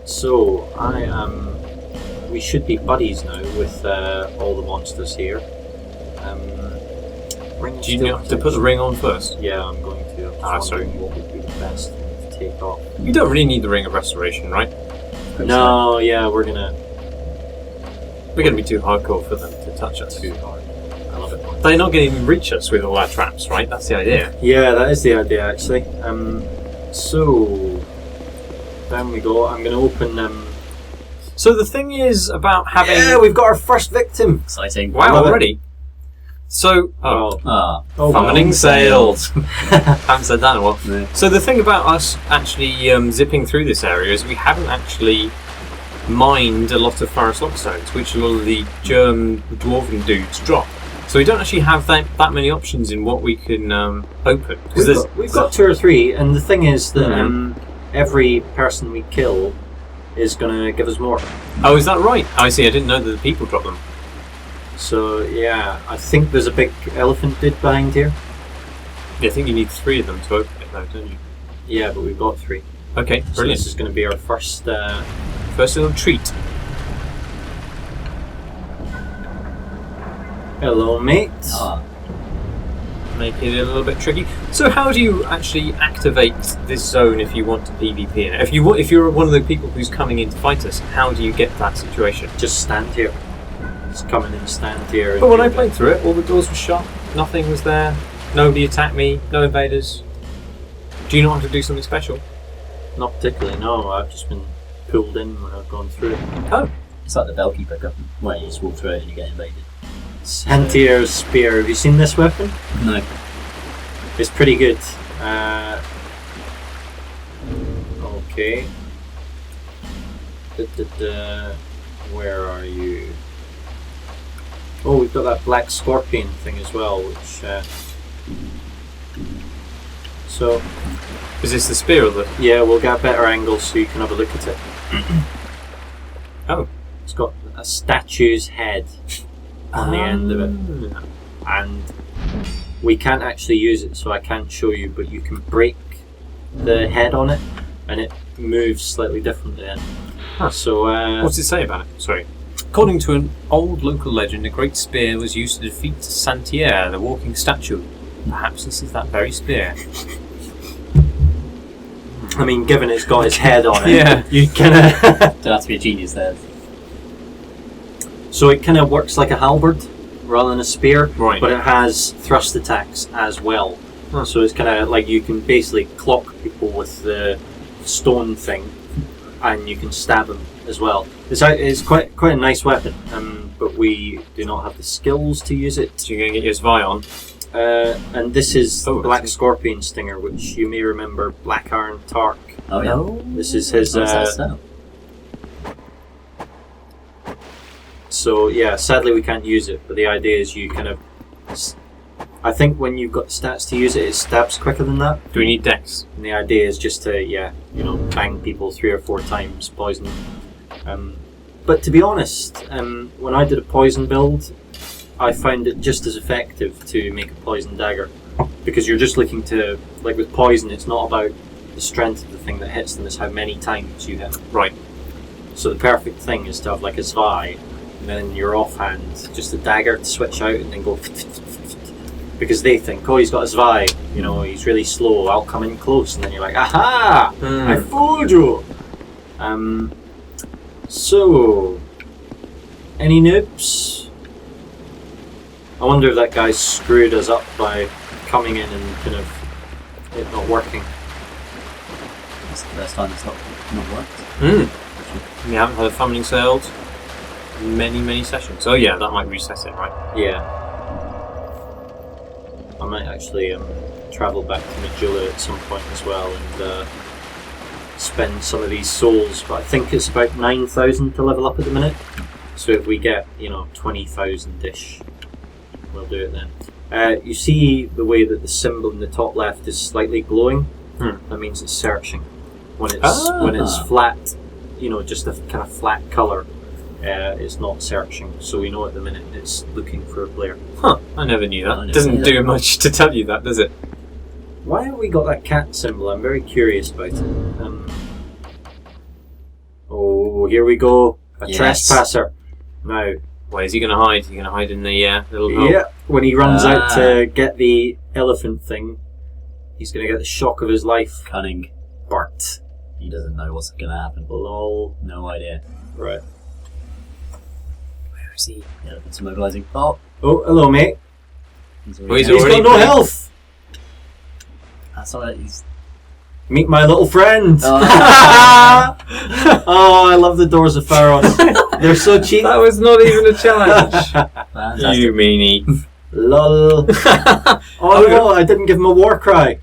So, we should be buddies now with all the monsters here. Do you have to put the ring on first? Yeah, I'm going to. I'm just wondering what would be the best thing to take off. You don't really need the ring of restoration, right? No, yeah, we're gonna be too hardcore for them to touch us. Too hard. I love it. They're not going to even reach us with all our traps, right? That's the idea. Yeah, that is the idea actually. So down we go. I'm going to open. So the thing is about having. Yeah, we've got our first victim. Exciting. Wow, already. So, summoning sails. Haven't said that in a while. No. So the thing about us actually zipping through this area is we haven't actually mined a lot of Pharros lockstones, which a lot of the dwarven dudes drop. So we don't actually have that many options in what we can open. We've got 2 or 3, and the thing is that every person we kill is going to give us more. Oh, is that right? I see. I didn't know that the people drop them. So yeah, I think there's a big elephant dude behind here. Yeah, I think you need 3 of them to open it, though, don't you? Yeah, but we've got 3. Okay, so brilliant. This is going to be our first little treat. Hello, mate. Make it a little bit tricky. So how do you actually activate this zone if you want to PvP in it? If you're one of the people who's coming in to fight us, how do you get that situation? Just stand here. Just come in and stand here. But when I played through it, all the doors were shut. Nothing was there. Nobody attacked me. No invaders. Do you not have to do something special? Not particularly, no. I've just been pulled in when I've gone through it. Oh. It's like the Bellkeeper gun, where you just walk through it and you get invaded. Santier's Spear. Have you seen this weapon? No. It's pretty good. Okay. Where are you? Oh, we've got that black scorpion thing as well, which... So... Is this the spear or the... Yeah, we'll get a better angle so you can have a look at it. Oh. It's got a statue's head on the end of it. And we can't actually use it, so I can't show you, but you can break the head on it, and it moves slightly differently then. Huh. So, what's it say about it? Sorry. According to an old local legend, a great spear was used to defeat Santier, the walking statue. Perhaps this is that very spear. I mean, given it's got its head on it, yeah, you kind of... Don't have to be a genius there. So it kind of works like a halberd rather than a spear, right. But it has thrust attacks as well. Huh. So it's kind of like you can basically clock people with the stone thing, and you can stab them as well. It's quite a nice weapon, but we do not have the skills to use it. So you're going to get your Svi on. And this is Black Scorpion Stinger, which you may remember Black Iron Tark. Oh yeah. This is his... So yeah, sadly we can't use it, but the idea is you kind of... I think when you've got stats to use it, it stabs quicker than that. Do we need dex? And the idea is just to, bang people 3 or 4 times, poison them. But to be honest, when I did a poison build, I found it just as effective to make a poison dagger. Because you're just looking to, like with poison, it's not about the strength of the thing that hits them, it's how many times you hit them. Right. So the perfect thing is to have like a Svi, and then in your offhand, just a dagger to switch out and then go... Because they think, oh, he's got a Svi, he's really slow, I'll come in close. And then you're like, aha! I fooled you! So... Any noobs? I wonder if that guy screwed us up by coming in and kind of it not working. That's the first time it's not worked. We haven't had a summoning sailed many sessions. Oh yeah, that might reset it, right? Yeah. I might actually travel back to Majula at some point as well and spend some of these souls, but I think it's about 9,000 to level up at the minute. So if we get, 20,000-ish, we'll do it then. You see the way that the symbol in the top left is slightly glowing? That means it's searching. When it's flat, just a kind of flat colour, it's not searching. So we know at the minute it's looking for a player. Huh, I never knew that. Doesn't do much to tell you that, does it? Why have we got that cat symbol? I'm very curious about it. Oh, here we go. A Yes. trespasser. Now, Where is he going to hide? Is he going to hide in the little hole? yeah, when he runs out Ah. to get the elephant thing, he's going to get the shock of his life. Cunning. Bart. He doesn't know what's going to happen. Lol. No idea. Right. Where is he? Yeah, it's mobilising. Oh, Oh, hello, mate. he's He's He's already got no pretty- health. That's alright. He's. Meet my little friend. Oh. Oh, I love the Doors of Pharros. They're so cheap. That was not even a challenge. Fantastic. You meanie. Lol. Oh no, I didn't give him a war cry.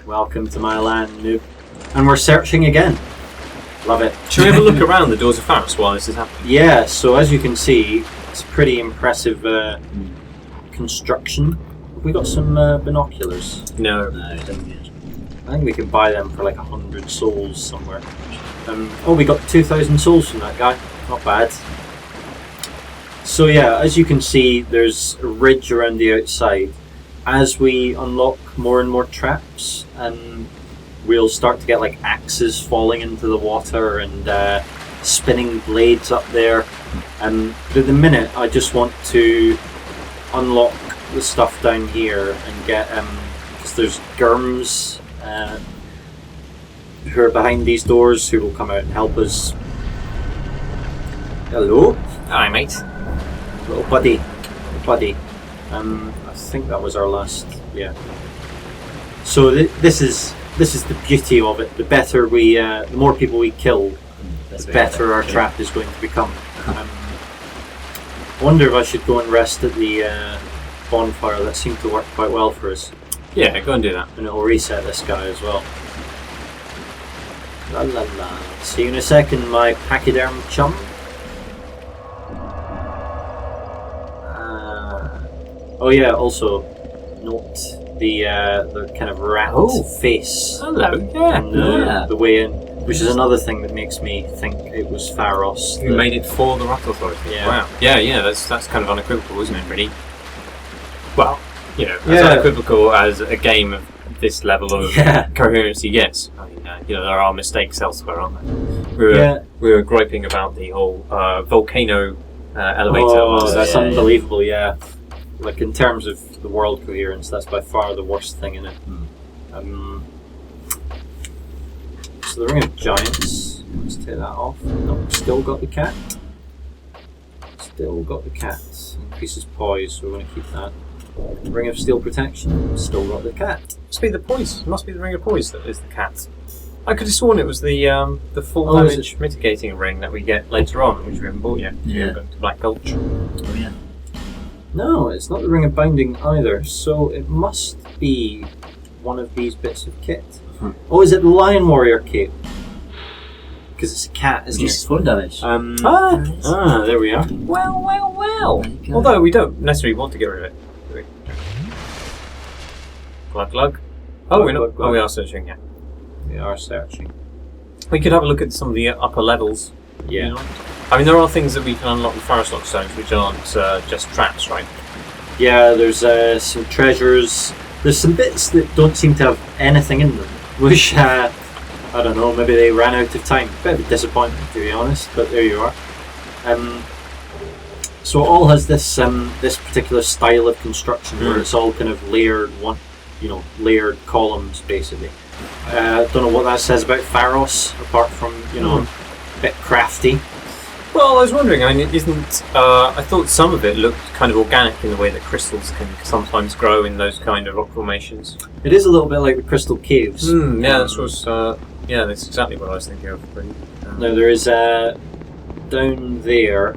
Welcome to my land, noob. And we're searching again. Love it. Shall we have a look around the Doors of Pharros while this is happening? Yeah, so as you can see, it's a pretty impressive construction. Have we got some binoculars? No. No, he doesn't get it. I think we can buy them for like 100 souls somewhere. Oh, we got 2,000 souls from that guy. Not bad. So yeah, as you can see, there's a ridge around the outside. As we unlock more and more traps, we'll start to get like axes falling into the water and spinning blades up there. But at the minute, I just want to unlock the stuff down here and get because there's germs who are behind these doors who will come out and help us. Hello, Hi, mate. little buddy. Buddy. I think that was our last. Yeah. So this is the beauty of it. The better we, the more people we kill, the better our trap is going to become. I wonder if I should go and rest at the bonfire. That seemed to work quite well for us, Yeah, go and do that. and it'll reset this guy as well. La la la. See you in a second, my pachyderm chum. Oh yeah. Also, note the kind of rat Oh. face Hello. Yeah. and Yeah. the way in, which is another thing that makes me think it was Pharros. You made it for the Rat Authority. Yeah. Wow. Yeah. That's kind of unequivocal, isn't it? Really. Well, as Yeah. unequivocal as a game of this level of Yeah. coherency gets. I mean, there are mistakes elsewhere, aren't there? Yeah. We were griping about the whole volcano elevator. Oh, last that's yeah, unbelievable. Yeah. Like in terms of the world coherence, that's by far the worst thing in it. So the Ring of Giants. Let's take that off. No, still got the cat. Still got the cat. Increases poise, so we're going to keep that. Ring of Steel Protection. Still got the cat. Must be the poise. It must be the ring of poise that is the cat. I could have sworn it was the full Oh, is damage mitigating ring that we get later on, which we haven't bought yet. Yeah. We're going to Black Gulch. Oh, yeah. No, it's not the Ring of Binding either, so it must be one of these bits of kit. Oh, is it the Lion Warrior cape? Because it's a cat, isn't Reduces it? fall damage. There we are. Well. There you go. Although we don't necessarily want to get rid of it. Do we? Glug glug. Oh, Glug, we're not. glug, glug. Oh, we are searching. Yeah. We are searching. We could have a look at some of the upper levels. Yeah. You know? I mean, there are things that we can unlock with Pharros Lock Stones which aren't just traps, right? Yeah, there's some treasures. There's some bits that don't seem to have anything in them, which, I don't know, maybe they ran out of time. Bit of a disappointment, to be honest, but there you are. So it all has this this particular style of construction where it's all kind of layered layered columns, basically. Don't know what that says about Pharros, apart from, a bit crafty. Well, I was wondering, I mean, I thought some of it looked kind of organic in the way that crystals can sometimes grow in those kind of rock formations. It is a little bit like the Crystal Caves. That's exactly what I was thinking of. Really. Now there is down there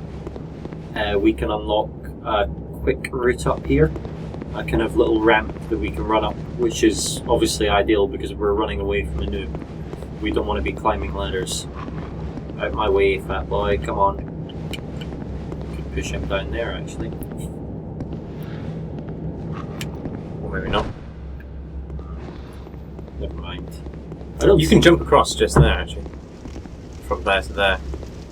we can unlock a quick route up here, a kind of little ramp that we can run up, which is obviously ideal because we're running away from a noob. We don't want to be climbing ladders. Out my way, fat boy, come on. Could push him down there actually. Or maybe not. Never mind. I don't You can jump across just there, actually. From there to there.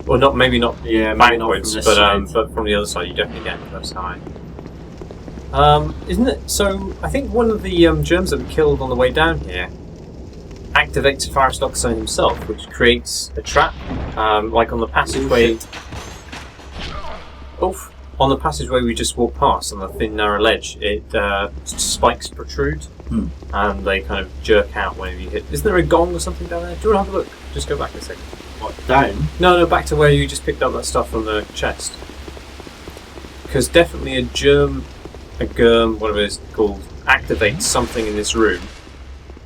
Well, maybe not Yeah, maybe not from backwards, this but side. from the other side you definitely get close high. Isn't it? So I think one of the germs that we killed on the way down here activates Pharros Lockstone himself, which creates a trap, like on the passageway. On the passageway we just walked past on the thin narrow ledge, spikes protrude, and they kind of jerk out whenever you hit. Isn't there a gong or something down there? Do you want to have a look? Just go back a second. What, down? No, back to where you just picked up that stuff on the chest. Because definitely a germ, whatever it's called, activates something in this room,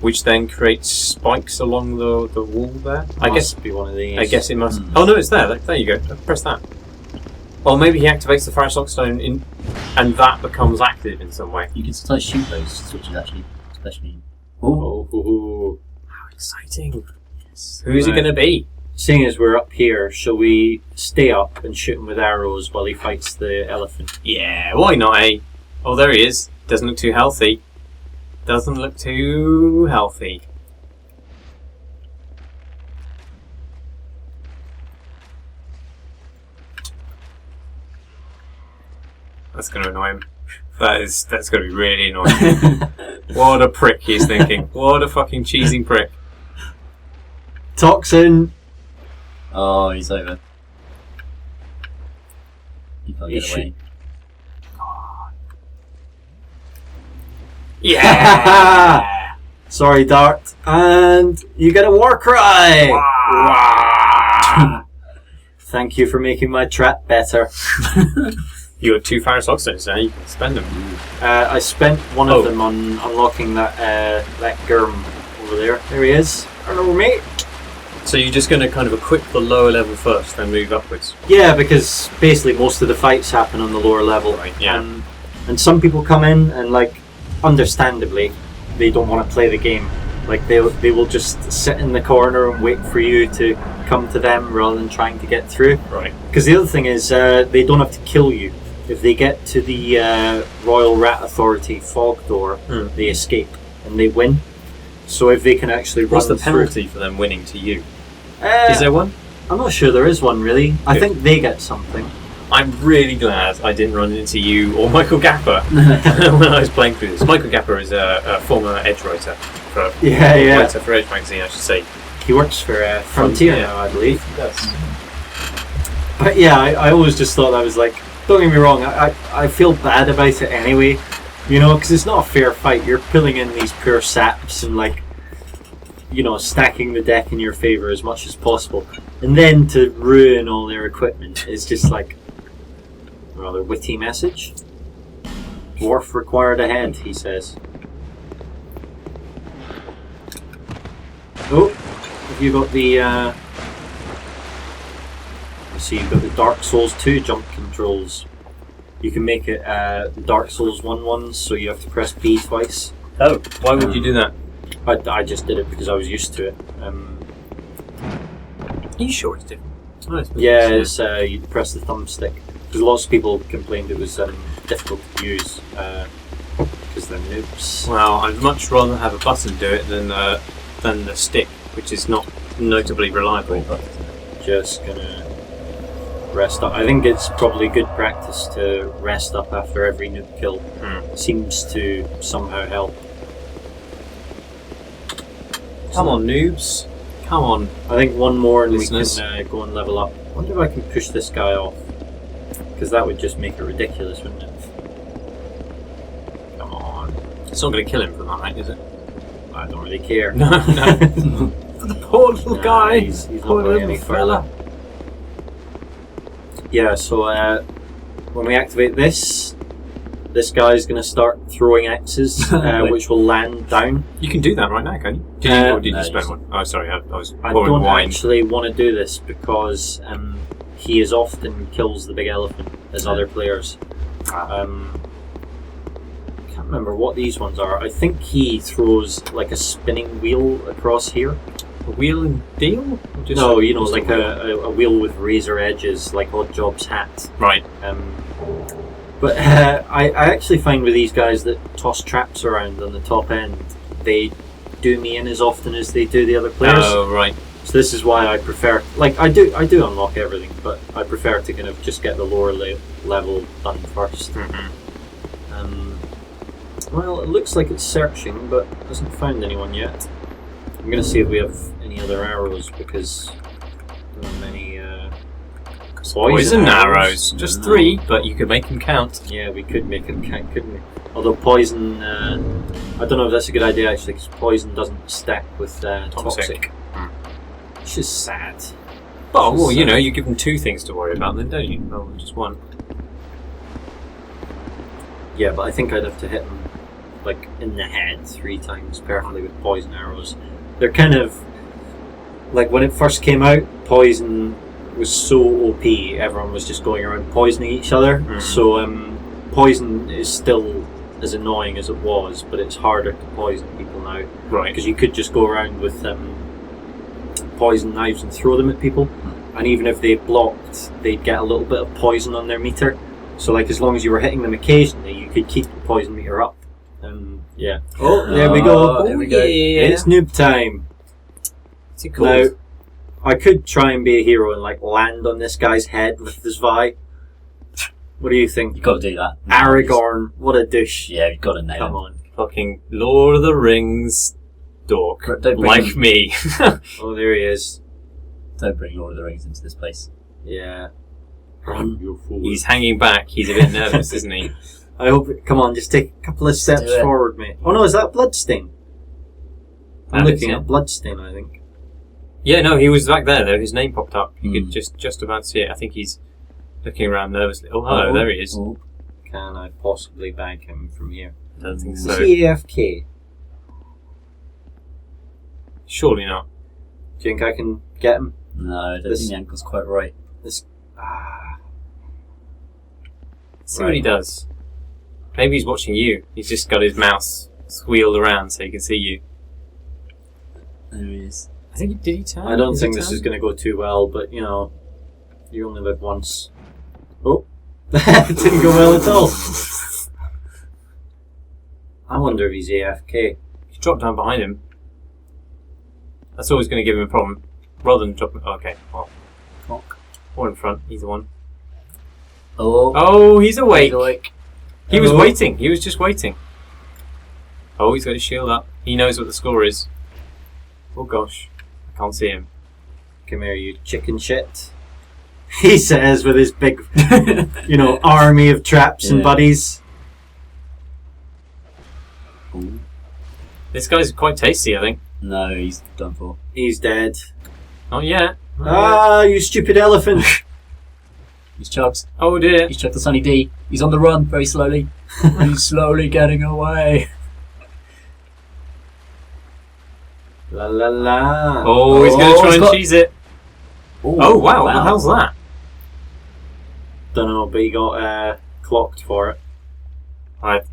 which then creates spikes along the wall there. I guess Must be one of these. I guess it must. Oh no, it's there. There you go. Press that. Or maybe he activates the Pharros Lockstone and that becomes active in some way. You can sometimes shoot those switches actually, especially. Oh. How exciting! Yes. Who's it going to be? Seeing as we're up here, shall we stay up and shoot him with arrows while he fights the elephant? Yeah, why not, eh? Oh, there he is. Doesn't look too healthy. Doesn't look too healthy. That's going to annoy him. That's going to be really annoying. What a prick he's thinking. What a fucking cheesing prick. Toxin! Oh, he's over. You can't get away. Yeah! Sorry, Dart. And you get a war cry! Wow. Thank you for making my trap better. You got 2 Pharros Lockstones now, you can spend them. I spent one of them on unlocking that Gurm over there. There he is. Hello, mate. So you're just going to kind of equip the lower level first, then move upwards? Yeah, because basically most of the fights happen on the lower level. Right, yeah. And some people come in and, like, understandably, they don't want to play the game. Like, they will just sit in the corner and wait for you to come to them rather than trying to get through. Right. Because the other thing is, they don't have to kill you. If they get to the Royal Rat Authority fog door, they escape and they win. So if they can actually run What's the through... penalty for them winning to you? Is there one? I'm not sure there is one, really. Good. I think they get something. I'm really glad I didn't run into you or Michael Gapper when I was playing through this. Michael Gapper is a former Edge writer. Writer for Edge magazine, I should say. He works for Frontier now, I believe. He does. But yeah, I always just thought that was like... Don't get me wrong, I feel bad about it anyway. You know, because it's not a fair fight. You're pulling in these poor saps and, like, you know, stacking the deck in your favour as much as possible. And then to ruin all their equipment is just like a rather witty message. Dwarf required ahead, he says. Oh, have you got the... So you've got the Dark Souls 2 jump controls. You can make it Dark Souls 1 ones, so you have to press B twice. Oh, why would you do that? I just did it because I was used to it. Are you sure it's different? Yeah, it's, you press the thumbstick. Because lots of people complained it was difficult to use because they're noobs. Well, I'd much rather have a button do it than the stick, which is not notably reliable. Just gonna rest up. I think it's probably good practice to rest up after every noob kill. Seems to somehow help. Come on, noobs. Come on. I think one more and Listeners. we can go and level up. I wonder if I can push this guy off. Because that would just make it ridiculous, wouldn't it? Come on. It's not going to kill him for that, right, is it? I don't really care. No. For the poor little guy. He's not Poor going little any fella. further. Yeah, so when we activate this guy's going to start throwing axes, which will land down. You can do that right now, can you? Or did you spend one? Oh, sorry, I was I pouring don't wine. actually want to do this because he as often kills the big elephant as other players. I can't remember what these ones are. I think he throws like a spinning wheel across here. A wheel and deal? Or just No, you know, just like a wheel with razor edges, like Oddjob's hat. Right. But I actually find with these guys that toss traps around on the top end, they do me in as often as they do the other players. Oh, right. So this is why I prefer, like I do unlock everything, but I prefer to kind of just get the lower level done first. Well, it looks like it's searching, but hasn't found anyone yet. I'm gonna see if we have any other arrows because there are many Poison arrows. Just 3, but you could make them count. Yeah, we could make them count, couldn't we? Although poison, I don't know if that's a good idea actually, because poison doesn't stack with toxic. Which is sad. Oh, well, you know, you give them 2 things to worry about then, don't you? Oh, just 1. Yeah, but I think I'd have to hit them like in the head 3 times perfectly with poison arrows. They're kind of like when it first came out, poison was so OP, everyone was just going around poisoning each other. So poison is still as annoying as it was, but it's harder to poison people now. Right. Because you could just go around with poison knives and throw them at people, and even if they blocked, they'd get a little bit of poison on their meter. So like as long as you were hitting them occasionally, you could keep the poison meter up. Yeah. Oh, there we go. There we go. Yeah. It's noob time. What's it called? Now, I could try and be a hero and like land on this guy's head with this Vi. What do you think? You've got to do that. Aragorn, what a douche. Yeah, you've got to nail Come him. on. Fucking Lord of the Rings dork. Don't bring Like him- me. Oh, there he is. Don't bring Lord of the Rings into this place. Yeah. Run, you fool. He's hanging back. He's a bit nervous, isn't he? I hope. Come on, just take a couple of steps do it. forward, mate. Oh no, is that Bloodstain? I'm That is, looking yeah. at Bloodstain, I think. Yeah, no, he was back there though. His name popped up. You Hmm. could just about see it. I think he's looking around nervously. Oh, hello, there he is. Oh. Can I possibly bag him from here? I don't think so. TFK. Surely not. Do you think I can get him? No, I don't This- think the ankle's quite right. See what he does. Maybe he's watching you. He's just got his mouse squealed around so he can see you. There he is. I think did he turn? I don't Is think it this turn? is going to go too well, but you know, you only live once. Oh, it didn't go well at all. I wonder if he's AFK. He dropped down behind him. That's always going to give him a problem. Rather than dropping. Oh, okay, well, Cock. or in front, either one. Oh. Oh, he's awake. He's awake. He was Oh. waiting. He was just waiting. Oh, he's got his shield up. He knows what the score is. Oh gosh, I can't see him. Come here, you chicken shit. He says with his big, you know, army of traps and Yeah. buddies. Ooh. This guy's quite tasty, I think. No, he's done for. He's dead. Not yet. Ah, you stupid elephant. He's chugged. Oh dear. He's chugged the Sunny D. He's on the run very slowly. He's slowly getting away. La la la. Oh, he's going to try he's and got- cheese it. Ooh, Oh wow, what the hell's that? Don't know, but he got clocked for it.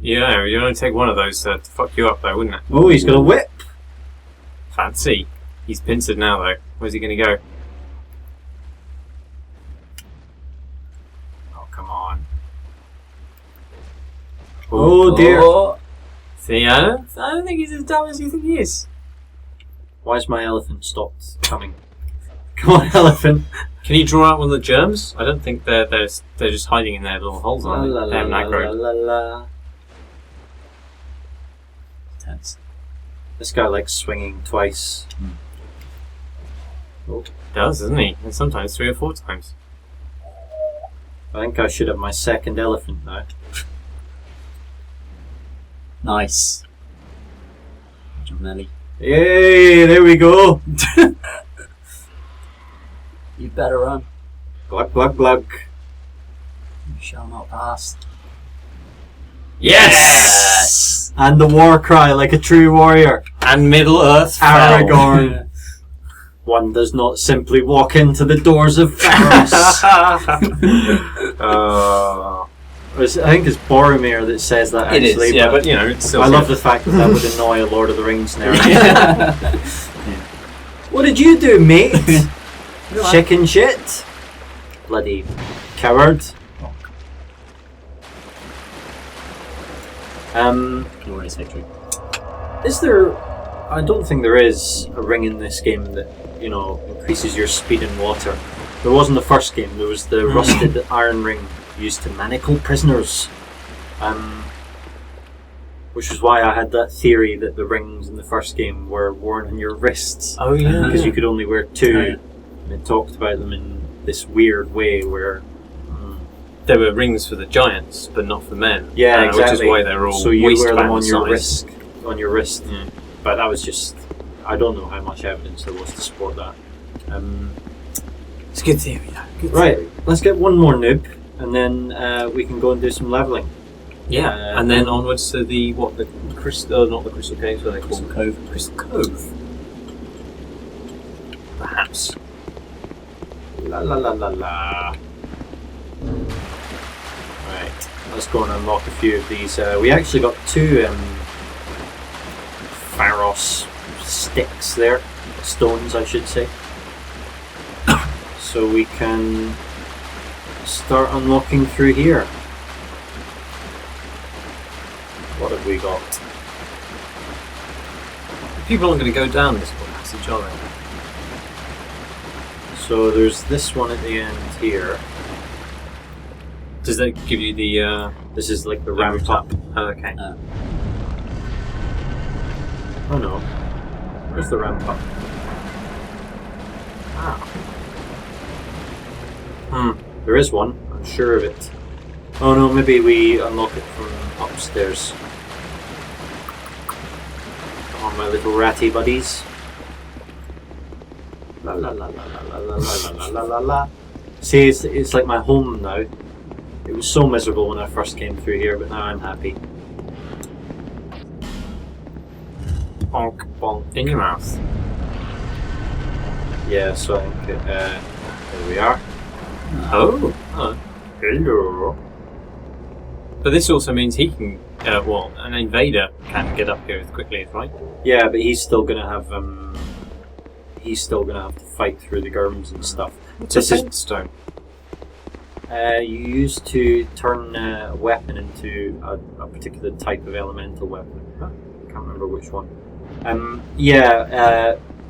Yeah, you'd only take one of those to fuck you up though, wouldn't it? Oh, he's got a whip. Fancy. He's pincered now though. Where's he going to go? Oh, come on. Oh dear. Oh. See, I don't think he's as dumb as you think he is. Why's my elephant stopped coming? Come on, elephant. Can he draw out one of the germs? I don't think they're just hiding in their little holes La on la it. la They haven't la aggroed. la la. Tense. This guy likes swinging twice. Oh, Does, doesn't he? And sometimes 3 or 4 times. I think I should have my second elephant now. Nice. John Nelly. Yay! There we go. You better run. Glug glug glug. You shall not pass. Yes! And the war cry like a true warrior. And Middle Earth fell. Aragorn. One does not simply walk into the doors of Pharros. Oh. I think it's Boromir that says that It actually. is, yeah, but you know, it's still I love the fact that that would annoy a Lord of the Rings narrator. Yeah. What did you do, mate? Chicken shit? Bloody coward. Glorious victory. Is there... I don't think there is a ring in this game that, you know, increases your speed in water. There was in the first game. There was the rusted iron ring used to manacle prisoners. which is why I had that theory that the rings in the first game were worn on your wrists. Oh yeah. Because you could only wear 2. Yeah. And it talked about them in this weird way where... There were rings for the giants, but not for men. Yeah, exactly. Which is why they're all so you wear them on your size. wrist. Yeah. But that was just... I don't know how much evidence there was to support that. It's a good theory, yeah. Good Right, theory. let's get one more noob, and then we can go and do some levelling. Yeah, and then onwards to the crystal, not the crystal caves, what are they Crystal called? Cove. Crystal Cove. Perhaps. La la la la la. Right, let's go and unlock a few of these. We actually got 2 Pharros sticks there, stones I should say. So we can start unlocking through here. What have we got? People aren't going to go down this passage, are they? So there's this one at the end here. Does that give you the This is like the ramp up. Oh, okay. Oh no. Where's the ramp up? Ah. There is one. I'm sure of it. Oh no, maybe we unlock it from upstairs. Come on, my little ratty buddies. La la la la la la la la la la la. See, it's like my home now. It was so miserable when I first came through here, but now I'm happy. Bonk, bonk. In your mouth. Yeah, so I think there we are. Oh. Hello. But this also means he can, an invader can get up here as quickly, right? Yeah, but he's still gonna have to fight through the germs and stuff. What's This a is- fence stone? You used to turn a weapon into a particular type of elemental weapon. I can't remember which one.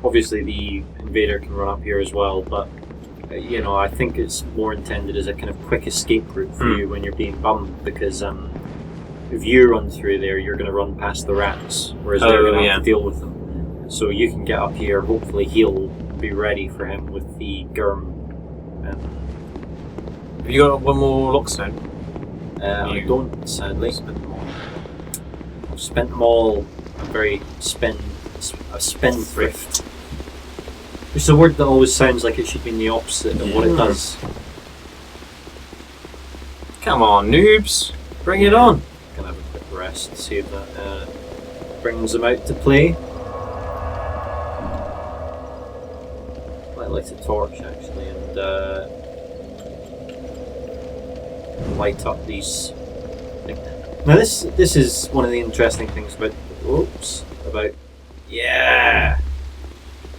Obviously the invader can run up here as well, but I think it's more intended as a kind of quick escape route for you when you're being bummed, because if you run through there, you're going to run past the rats, whereas they're going to have to deal with them. So you can get up here, hopefully he'll be ready for him with the germ. Have you got one more lockstone? I don't, sadly. I've spent them all. I'm very a spendthrift. Which is a word that always sounds like it should mean the opposite of what it does. Come on, noobs! Bring it on! Gonna have a quick rest, see if that brings them out to play. Might light a torch actually and light up these. Now this is one of the interesting things about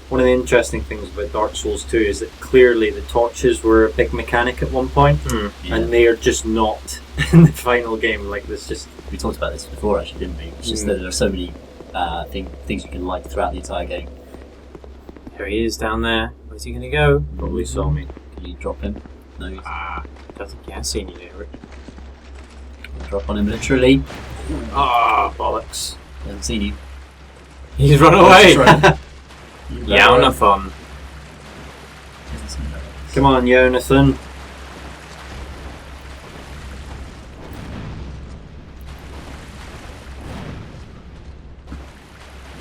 one of the interesting things about Dark Souls 2 is that clearly the torches were a big mechanic at one point, and they are just not in the final game. Like this, just We talked about this before, actually, didn't we? It's just that there are so many things you can light throughout the entire game. There he is down there. Where's he gonna go? probably saw me. Can you drop him? No, you Don't think he has seen you there, Rick. can drop on him literally. Ah, bollocks! He hasn't seen you. He's run away! He Yaunafon. hasn't seen you. Come on, Jonathan.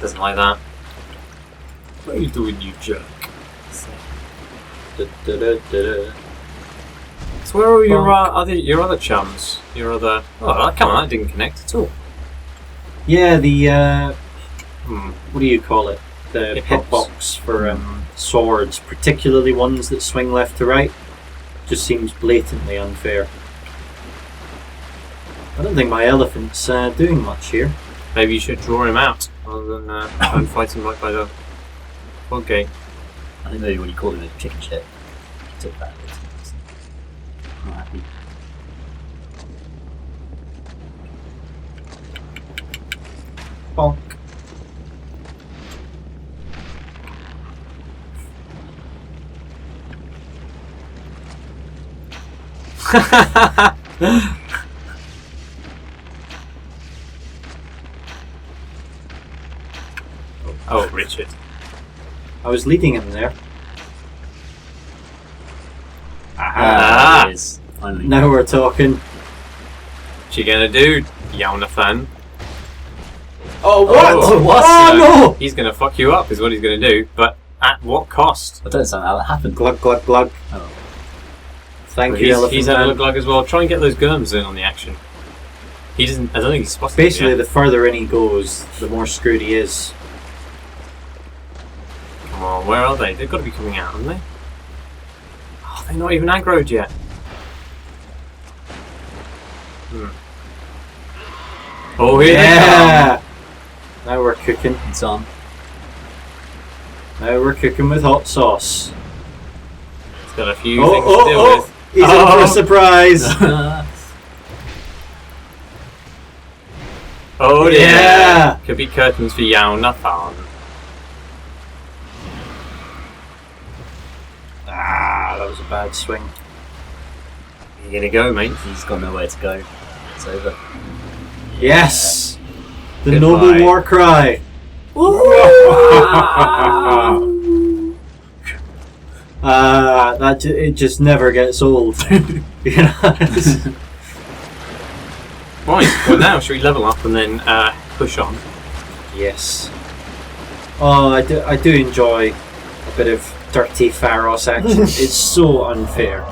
Doesn't like that. What are you doing, you jerk? Da-da-da-da-da. So where are your other chums? Your other... Oh, come on, that didn't connect at all. Yeah, the what do you call it? The Hitbox. hitbox for swords, particularly ones that swing left to right, just seems blatantly unfair. I don't think my elephant's doing much here. Maybe you should draw him out rather than try and fight him right by the front gate. I think maybe when you called him a chicken shit, he took that. Not happy. Bonk. Oh, Richard. I was leading him there. Ah. There it is. Finally. Now we're talking. What you gonna do, Jonathan? Oh, what? Oh, what? Oh, no! He's gonna fuck you up, is what he's gonna do. But at what cost? I don't understand how that happened. Glug, glug, glug. Oh. Thank you, He's Elephant having a Man. glug as well. Try and get those Germs in on the action. He doesn't. I don't think he's spotted Basically, them the further in he goes, the more screwed he is. yet. Come on, where are they? They've got to be coming out, haven't they? Oh, they're not even aggroed yet. Oh, here they Yeah! Now we're cooking. It's on. Now we're cooking with hot sauce. come. He's got a few Oh, things to oh, deal oh! with. He's in for a surprise! Oh dear. Yeah. Could be curtains for Jonathan. Ah, that was a bad swing. You're gonna go, mate. He's got nowhere to go. It's over. Yes! The Goodbye. noble war cry! It just never gets old. You know? Right, well now should we level up and then push on? Yes. Oh, I do enjoy a bit of dirty Pharros action. It's so unfair.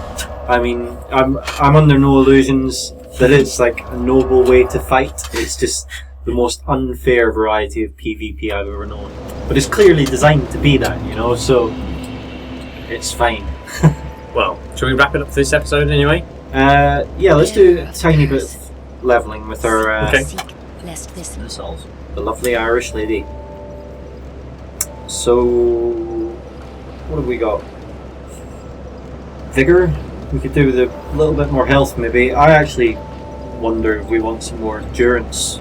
I mean, I'm under no illusions that it's like a noble way to fight. It's just the most unfair variety of PvP I've ever known. But it's clearly designed to be that, you know, so it's fine. Well, shall we wrap it up for this episode anyway? Yeah, let's do a tiny bit of leveling with our Okay. Lest this No souls. the lovely Irish lady. So, what have we got? Vigor? We could do with a little bit more health, maybe. I actually wonder if we want some more endurance.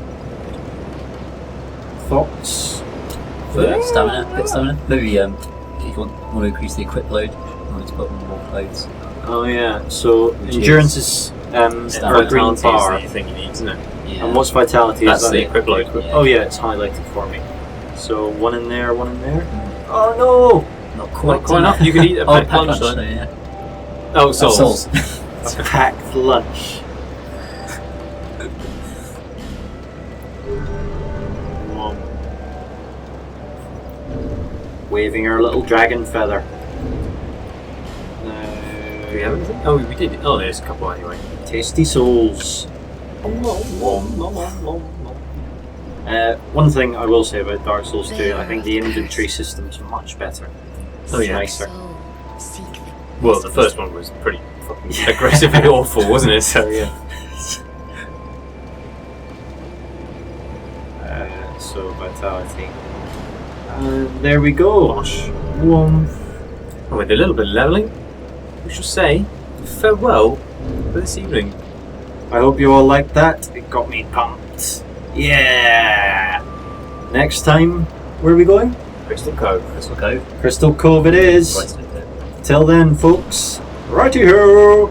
Thoughts? Stamina. Bit of stamina. Maybe if you want to increase the equip load, you want to put on more clothes. Oh yeah. So Which endurance is our green Vitality bar. is the thing you need, isn't it? Yeah. And what's vitality? That's is that the equip load. Yeah. Oh yeah, it's highlighted for me. So one in there, one in there. Oh no! Not quite. Not quite enough. You could eat a Oh, packed lunch. lunch, though. yeah. Oh, souls. It's a packed lunch. Waving our little dragon feather. Do we have anything? Oh, we did. Oh, there's a couple anyway. Tasty souls. One thing I will say about Dark Souls 2, I think the inventory system's much better. Oh, yeah. Nicer. so seek the Well, the first one was pretty fucking aggressively awful, wasn't it? So yeah. So vitality. There we go. Gosh. One. And with a little bit of levelling, we shall say farewell for this evening. I hope you all liked that. It got me pumped. Yeah. Next time, where are we going? Crystal Cove. Crystal Cove. Crystal Cove it is. Right, so there. Till then, folks. Righty-ho.